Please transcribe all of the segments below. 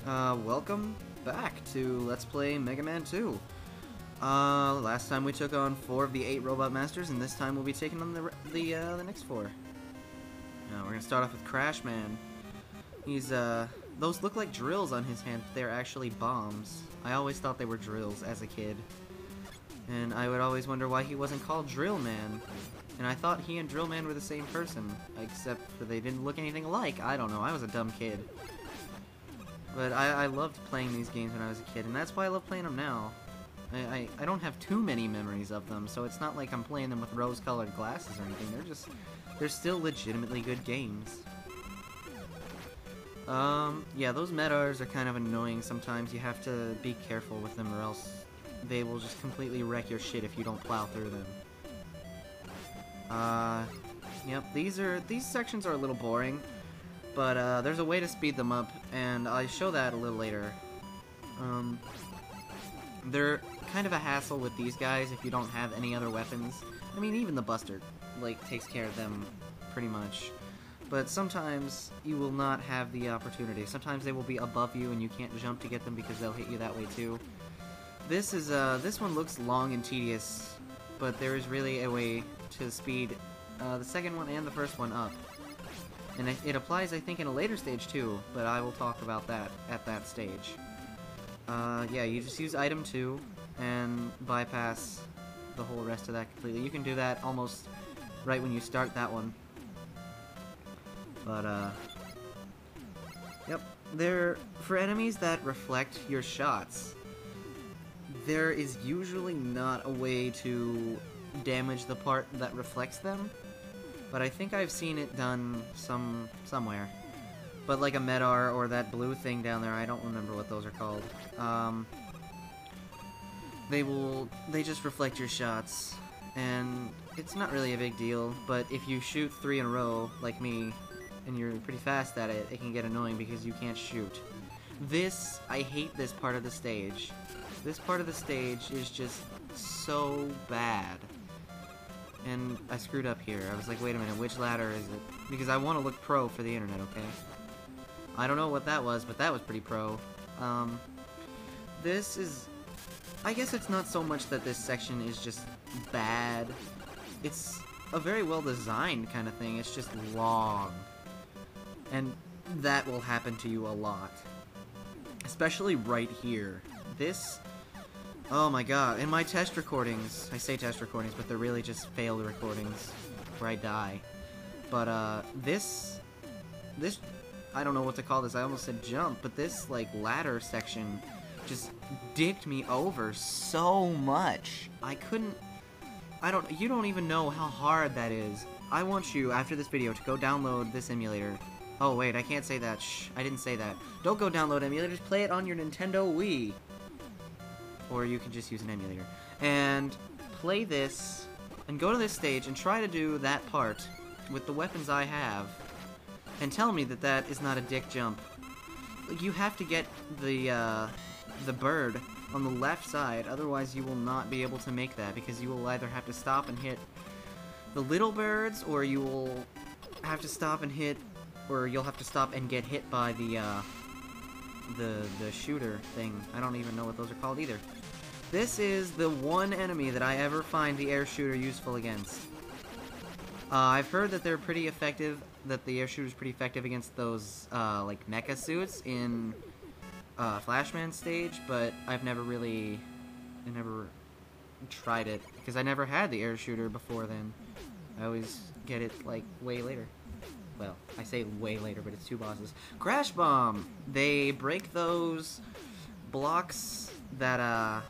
Welcome back to Let's Play Mega Man 2. Last time we took on 4 of the 8 Robot Masters, and this time we'll be taking on the next 4. Now, we're gonna start off with Crash Man. He's, those look like drills on his hand, but they're actually bombs. I always thought they were drills as a kid. And I would always wonder why he wasn't called Drill Man. And I thought he and Drill Man were the same person, except for they didn't look anything alike. I don't know, I was a dumb kid. But I loved playing these games when I was a kid, and that's why I love playing them now. I don't have too many memories of them, so it's not like I'm playing them with rose-colored glasses or anything. They're still legitimately good games. Yeah, those Medars are kind of annoying sometimes. You have to be careful with them, or else they will just completely wreck your shit if you don't plow through them. Yep, these sections are a little boring. But, there's a way to speed them up, and I'll show that a little later. They're kind of a hassle with these guys if you don't have any other weapons. I mean, even the Buster, like, takes care of them pretty much. But sometimes you will not have the opportunity. Sometimes they will be above you and you can't jump to get them because they'll hit you that way too. This one looks long and tedious, but there is really a way to speed the second one and the first one up. And it applies, I think, in a later stage, too, but I will talk about that at that stage. Yeah, you just use item 2 and bypass the whole rest of that completely. You can do that almost right when you start that one. But, yep. For enemies that reflect your shots, there is usually not a way to damage the part that reflects them. But I think I've seen it done somewhere. But like a Medar or that blue thing down there, I don't remember what those are called. They just reflect your shots. And it's not really a big deal, but if you shoot 3 in a row, like me, and you're pretty fast at it, it can get annoying because you can't shoot. I hate this part of the stage. This part of the stage is just so bad. And I screwed up here. I was like, wait a minute, which ladder is it? Because I want to look pro for the internet, okay? I don't know what that was, but that was pretty pro. This is... I guess it's not so much that this section is just bad. It's a very well-designed kind of thing. It's just long. And that will happen to you a lot. Especially right here. This... Oh my god, in my test recordings, I say test recordings, but they're really just failed recordings where I die. But, this, I don't know what to call this, I almost said jump, but this, like, ladder section just dicked me over so much. You don't even know how hard that is. I want you, after this video, to go download this emulator. Oh wait, I can't say that, shh, I didn't say that. Don't go download emulators, play it on your Nintendo Wii. Or you can just use an emulator. And play this, and go to this stage, and try to do that part with the weapons I have, and tell me that that is not a dick jump. You have to get the bird on the left side, otherwise you will not be able to make that, because you will either have to stop and hit the little birds, or you will have to stop and hit, or you'll have to stop and get hit by the shooter thing. I don't even know what those are called either. This is the one enemy that I ever find the air shooter useful against. I've heard that they're pretty effective, that the air shooter's pretty effective against those, like, mecha suits in, Flashman stage, but I never tried it, because I never had the air shooter before then. I always get it, like, way later. Well, I say way later, but it's 2 bosses. Crash Bomb! They break those blocks that,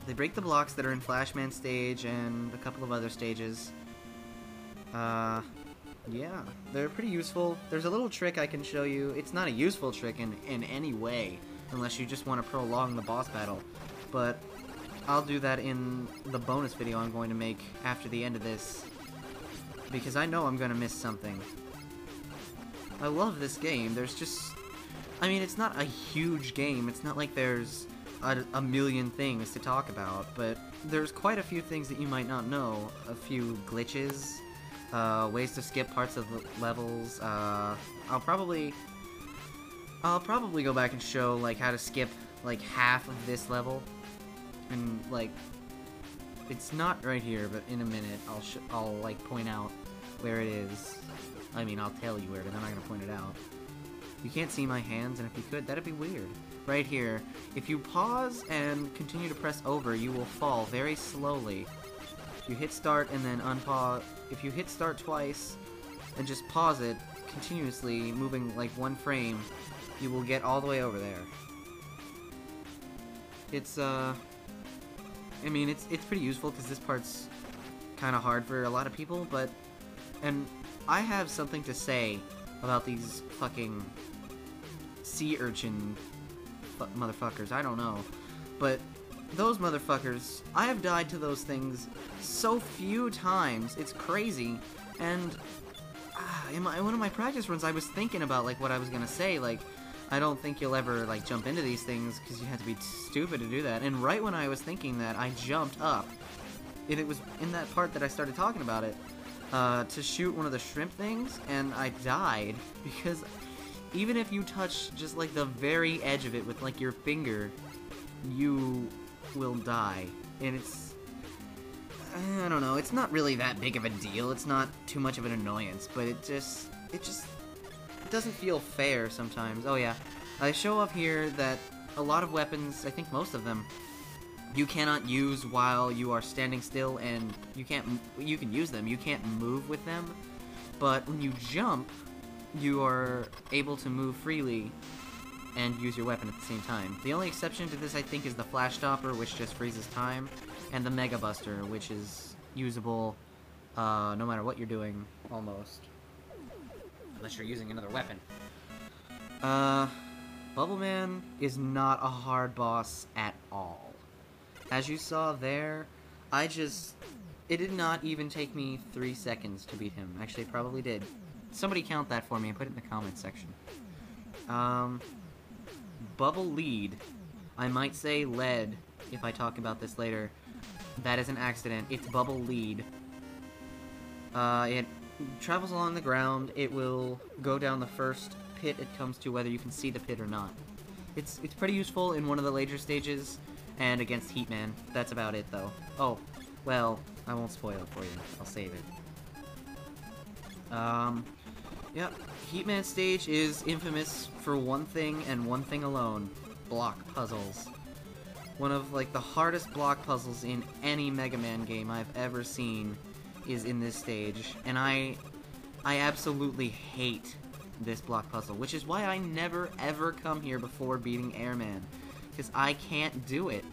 they break the blocks that are in Flashman stage and a couple of other stages. Yeah, they're pretty useful. There's a little trick I can show you. It's not a useful trick in any way, unless you just want to prolong the boss battle. But I'll do that in the bonus video I'm going to make after the end of this, because I know I'm going to miss something. I love this game. There's just... I mean, it's not a huge game. It's not like there's a million things to talk about, but there's quite a few things that you might not know. A few glitches, ways to skip parts of the levels. I'll probably I'll probably go back and show, like, how to skip, like, half of this level. And, like, it's not right here, but in a minute I'll like, point out where it is. I mean, I'll tell you where it is, I'm not gonna point it out. You can't see my hands, and if you could, that'd be weird. Right here, if you pause and continue to press over, you will fall very slowly. You hit start and then unpause. If you hit start twice and just pause it continuously, moving like 1 frame, you will get all the way over there. It's I mean, it's pretty useful because this part's kind of hard for a lot of people, but and I have something to say about these fucking sea urchin motherfuckers. I don't know, but those motherfuckers, I have died to those things so few times, it's crazy. And in one of my practice runs, I was thinking about, like, what I was gonna say, like, I don't think you'll ever, like, jump into these things because you have to be stupid to do that. And right when I was thinking that, I jumped up, and it was in that part that I started talking about it, to shoot one of the shrimp things, and I died because even if you touch just, like, the very edge of it with, like, your finger, you will die. And it's, I don't know, it's not really that big of a deal, it's not too much of an annoyance, but it just doesn't feel fair sometimes. Oh yeah, I show off here that a lot of weapons, I think most of them, you cannot use while you are standing still, and you can use them, you can't move with them, but when you jump, you are able to move freely and use your weapon at the same time. The only exception to this, I think, is the Flash Stopper, which just freezes time, and the Mega Buster, which is usable no matter what you're doing, almost. Unless you're using another weapon. Bubble Man is not a hard boss at all. As you saw there, it did not even take me 3 seconds to beat him. Actually, it probably did. Somebody count that for me and put it in the comments section. Bubble Lead. I might say lead if I talk about this later. That is an accident. It's Bubble Lead. It travels along the ground. It will go down the first pit it comes to, whether you can see the pit or not. It's pretty useful in one of the later stages and against Heatman. That's about it, though. Oh, well, I won't spoil it for you. I'll save it. Yep. Heatman stage is infamous for one thing and one thing alone: block puzzles. One of, like, the hardest block puzzles in any Mega Man game I've ever seen is in this stage, and I absolutely hate this block puzzle, which is why I never ever come here before beating Airman, because I can't do it.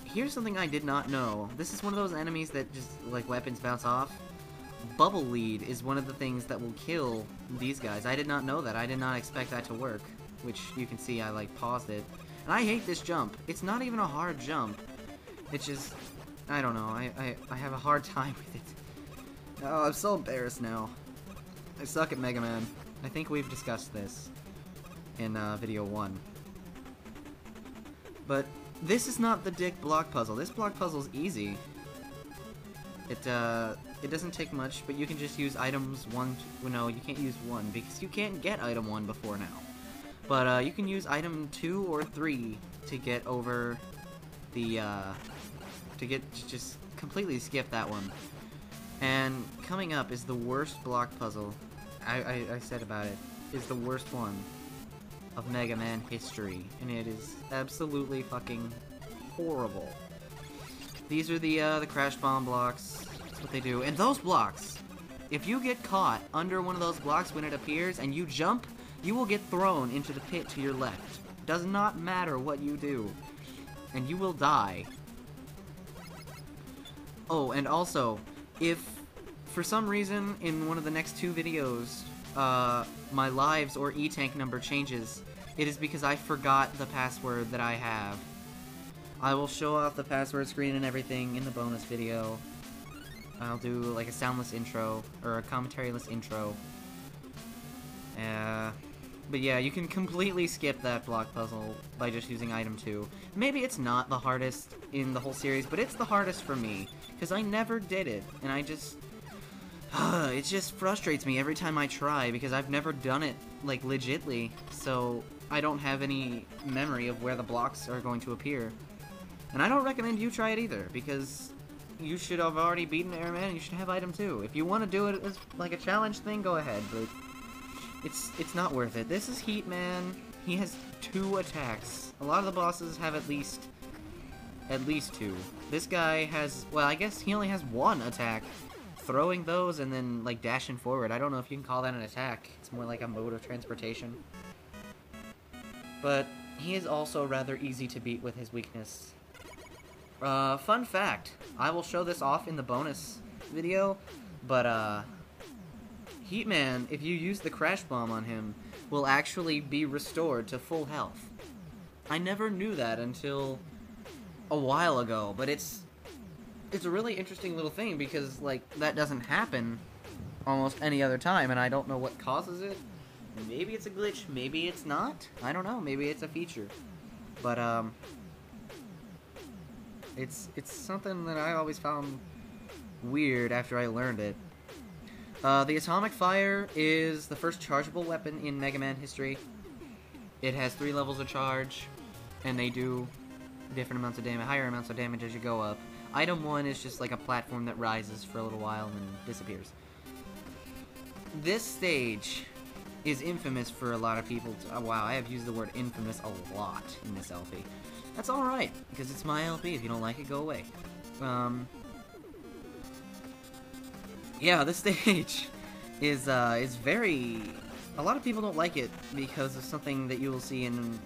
Here's something I did not know. This is one of those enemies that just, like, weapons bounce off. Bubble Lead is one of the things that will kill these guys. I did not know that. I did not expect that to work, which you can see I, like, paused it. And I hate this jump. It's not even a hard jump. It's just, I don't know, I have a hard time with it. Oh, I'm so embarrassed now. I suck at Mega Man. I think we've discussed this in video 1. But this is not the dick block puzzle. This block puzzle's easy. It doesn't take much, but you can just use items 1, well, no, you can't use 1, because you can't get item 1 before now. But, you can use item 2 or 3 to get over the, to just completely skip that one. And coming up is the worst block puzzle, I said about it, is the worst one of Mega Man history, and it is absolutely fucking horrible. These are the Crash Bomb blocks. That's what they do. And those blocks, if you get caught under one of those blocks when it appears and you jump, you will get thrown into the pit to your left. Does not matter what you do. And you will die. Oh, and also, if for some reason in one of the next 2 videos, my lives or E-Tank number changes, it is because I forgot the password that I have. I will show off the password screen and everything in the bonus video. I'll do, like, a soundless intro, or a commentary-less intro. But yeah, you can completely skip that block puzzle by just using item 2. Maybe it's not the hardest in the whole series, but it's the hardest for me, because I never did it, and I just... It just frustrates me every time I try because I've never done it, like, legitly, so I don't have any memory of where the blocks are going to appear. And I don't recommend you try it either, because you should have already beaten Airman and you should have item 2. If you want to do it as, like, a challenge thing, go ahead, but it's not worth it. This is Heat Man. He has 2 attacks. A lot of the bosses have at least 2. This guy has, well, I guess he only has 1 attack. Throwing those and then, like, dashing forward. I don't know if you can call that an attack. It's more like a mode of transportation. But he is also rather easy to beat with his weakness. Fun fact. I will show this off in the bonus video, but, Heat Man, if you use the Crash Bomb on him, will actually be restored to full health. I never knew that until a while ago, but it's a really interesting little thing because, like, that doesn't happen almost any other time, and I don't know what causes it. Maybe it's a glitch, maybe it's not. I don't know, maybe it's a feature. But, it's something that I always found weird after I learned it. The Atomic Fire is the first chargeable weapon in Mega Man history. It has 3 levels of charge, and they do different amounts of damage, higher amounts of damage as you go up. Item 1 is just like a platform that rises for a little while and then disappears. This stage is infamous for a lot of people. Wow, I have used the word infamous a lot in this LP. That's alright, because it's my LP. If you don't like it, go away. Yeah, this stage is very... A lot of people don't like it because of something that you will see in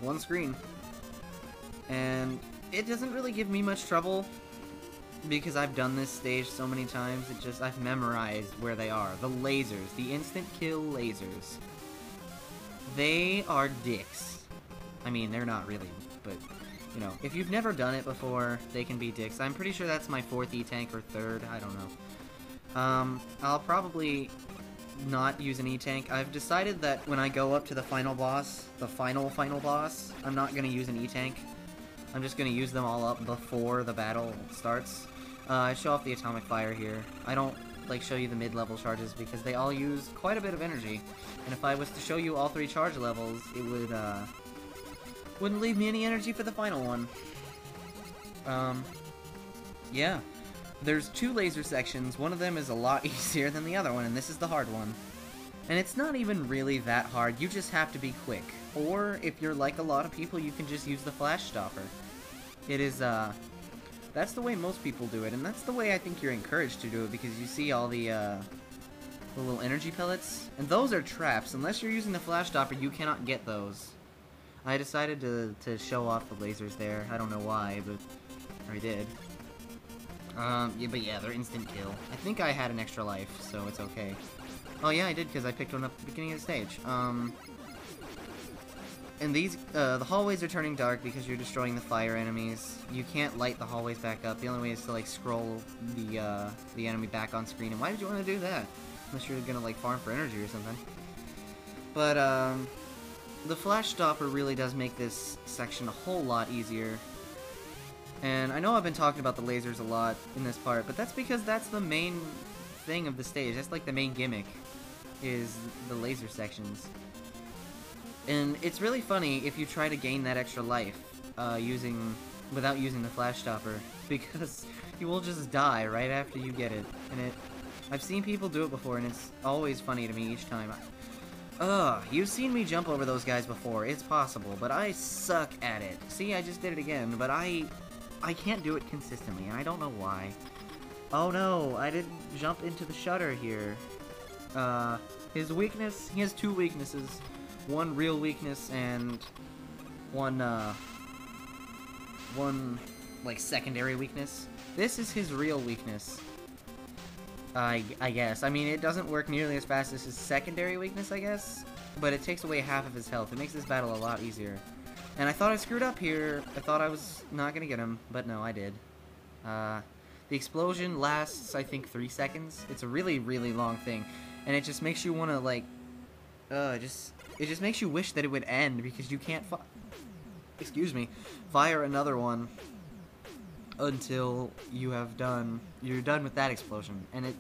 one screen. And it doesn't really give me much trouble because I've done this stage so many times. I've memorized where they are. The lasers, the instant kill lasers. They are dicks. I mean, they're not really, but, you know, if you've never done it before, they can be dicks. I'm pretty sure that's my 4th E-Tank or 3rd, I don't know. I'll probably not use an E-Tank. I've decided that when I go up to the final boss, the final boss, I'm not going to use an E-Tank. I'm just going to use them all up before the battle starts. I show off the Atomic Fire here. I don't, like, show you the mid-level charges because they all use quite a bit of energy. And if I was to show you all 3 charge levels, it wouldn't leave me any energy for the final one. Yeah. There's 2 laser sections. One of them is a lot easier than the other one, and this is the hard one. And it's not even really that hard. You just have to be quick. Or, if you're like a lot of people, you can just use the Flash Stopper. It is, that's the way most people do it, and that's the way I think you're encouraged to do it, because you see all the little energy pellets, and those are traps. Unless you're using the Flash Stopper, you cannot get those. I decided to show off the lasers there. I don't know why, but I did. Yeah, but yeah, they're instant kill. I think I had an extra life, so it's okay. Oh yeah, I did, because I picked one up at the beginning of the stage. And these, the hallways are turning dark because you're destroying the fire enemies. You can't light the hallways back up. The only way is to, like, scroll the enemy back on screen. And why did you want to do that? Unless you're gonna, like, farm for energy or something. But, the Flash Stopper really does make this section a whole lot easier. And I know I've been talking about the lasers a lot in this part, but that's because that's the main thing of the stage. That's, like, the main gimmick, is the laser sections. And it's really funny if you try to gain that extra life without using the Flash Stopper, because you will just die right after you get it. And I've seen people do it before, and it's always funny to me each time. You've seen me jump over those guys before. It's possible, but I suck at it. See, I just did it again, but I can't do it consistently, and I don't know why. Oh no, I didn't jump into the shutter here. His weakness, he has 2 weaknesses. One real weakness and one, like, secondary weakness. This is his real weakness. I guess. I mean, it doesn't work nearly as fast as his secondary weakness, I guess, but it takes away half of his health. It makes this battle a lot easier. And I thought I screwed up here. I thought I was not gonna get him, but no, I did. The explosion lasts, I think, 3 seconds. It's a really, really long thing, and it just makes you want to, like, it just makes you wish that it would end, because you can't excuse me, fire another one until you're done with that explosion, and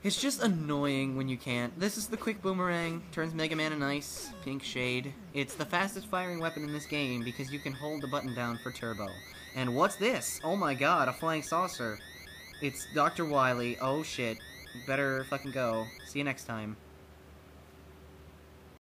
it's just annoying when you can't. This is the quick boomerang, turns Mega Man in ice, pink shade. It's the fastest firing weapon in this game because you can hold the button down for turbo. And what's this? Oh my god, a flying saucer. It's Dr. Wily. Oh shit. Better fucking go. See you next time.